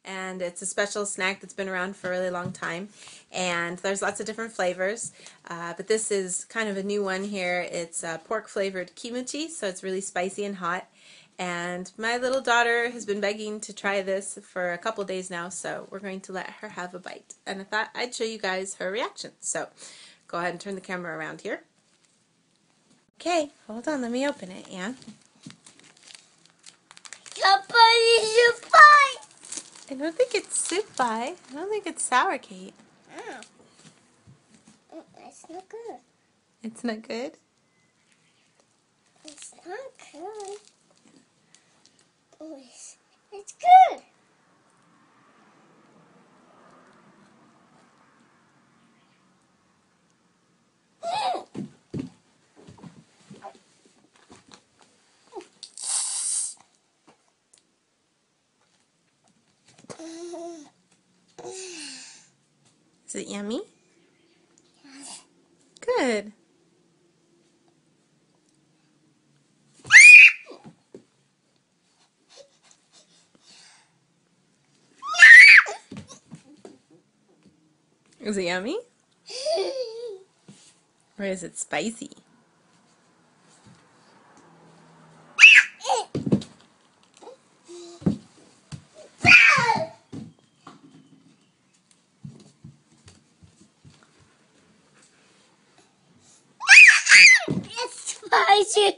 and it's a special snack that's been around for a really long time, and there's lots of different flavors, but this is kind of a new one here. It's pork flavored kimchi, so it's really spicy and hot, and my little daughter has been begging to try this for a couple days now, so we're going to let her have a bite, and I thought I'd show you guys her reaction. So go ahead and turn the camera around here. Okay, hold on, let me open it, Anne. I don't think it's soup pie. I don't think it's sour, Kate. Oh. It's not good. It's not good? It's not good. Oh, it's good. Is it yummy? Good. Is it yummy? Or is it spicy? It's spicy.